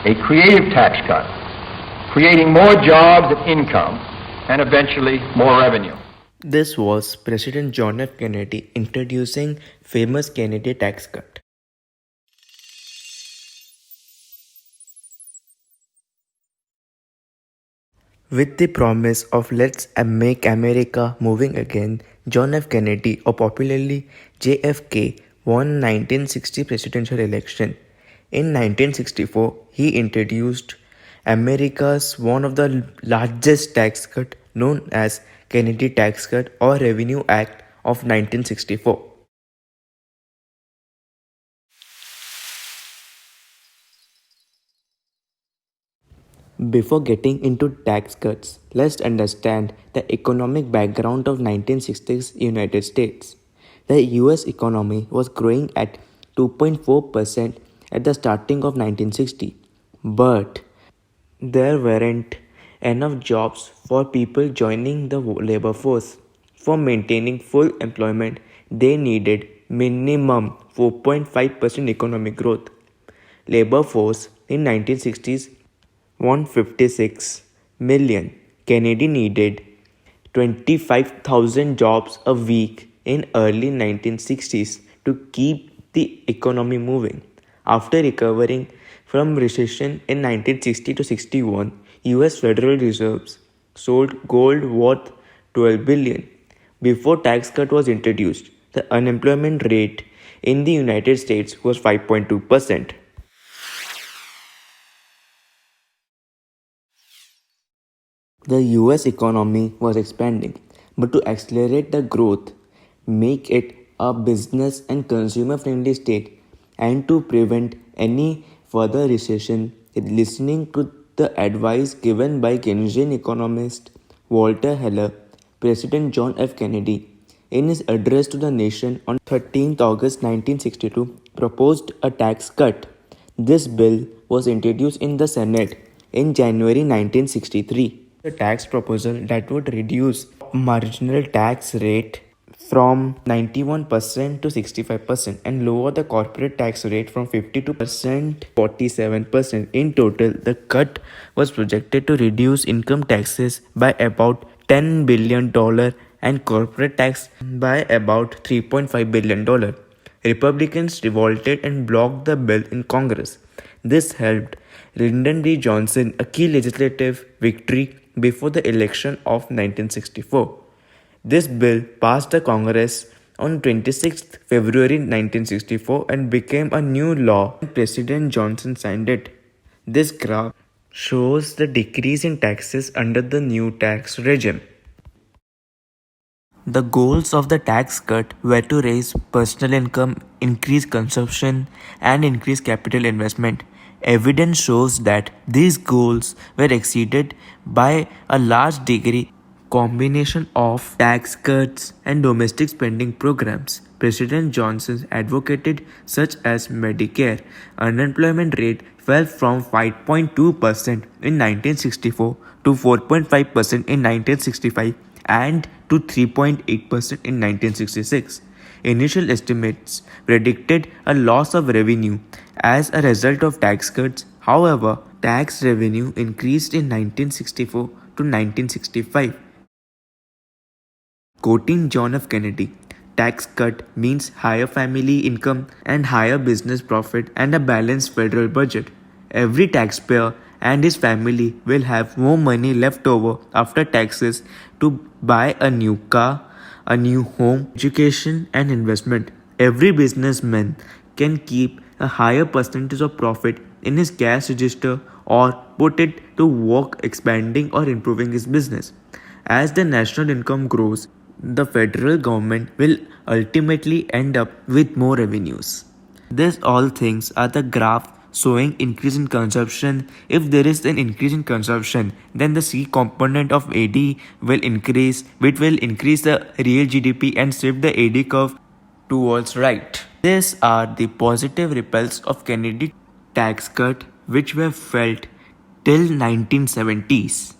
a creative tax cut, creating more jobs and income, and eventually more revenue. This was President John F. Kennedy introducing famous Kennedy tax cut. With the promise of let's make America moving again, John F. Kennedy, or popularly JFK, won 1960 presidential election. In 1964, he introduced America's one of the largest tax cut known as Kennedy Tax Cut or Revenue Act of 1964. Before getting into tax cuts, let's understand the economic background of 1960s United States. The US economy was growing at 2.4% at the starting of 1960, but there weren't enough jobs for people joining the labor force. For maintaining full employment, they needed minimum 4.5% economic growth. Labor force in 1960s 156 million. Kennedy needed 25,000 jobs a week in early 1960s to keep the economy moving. After recovering from recession in 1960 to 61, US Federal Reserves sold gold worth 12 billion. Before tax cut was introduced, the unemployment rate in the United States was 5.2%. The US economy was expanding, but to accelerate the growth, make it a business and consumer friendly state, and to prevent any further recession, listening to the advice given by Keynesian economist Walter Heller, President John F. Kennedy, in his address to the nation on 13th August 1962, proposed a tax cut. This bill was introduced in the Senate in January 1963. A tax proposal that would reduce marginal tax rate from 91% to 65% and lower the corporate tax rate from 52% to 47%. In total, the cut was projected to reduce income taxes by about $10 billion and corporate tax by about $3.5 billion. Republicans revolted and blocked the bill in Congress. This helped Lyndon B. Johnson a key legislative victory before the election of 1964. This bill passed the Congress on 26th February 1964 and became a new law. President Johnson signed it. This graph shows the decrease in taxes under the new tax regime. The goals of the tax cut were to raise personal income, increase consumption, and increase capital investment. Evidence shows that these goals were exceeded by a large degree. Combination of tax cuts and domestic spending programs. President Johnson advocated such as Medicare. Unemployment rate fell from 5.2% in 1964 to 4.5% in 1965 and to 3.8% in 1966. Initial estimates predicted a loss of revenue as a result of tax cuts. However, tax revenue increased in 1964 to 1965. Quoting John F. Kennedy, tax cut means higher family income and higher business profit and a balanced federal budget. Every taxpayer and his family will have more money left over after taxes to buy a new car, a new home, education, and investment. Every businessman can keep a higher percentage of profit in his cash register or put it to work expanding or improving his business. As the national income grows, the federal government will ultimately end up with more revenues. These all things are the graph showing increase in consumption. If there is an increase in consumption, then the C component of AD will increase, which will increase the real GDP and shift the AD curve towards right. These are the positive ripples of Kennedy tax cut which were felt till 1970s.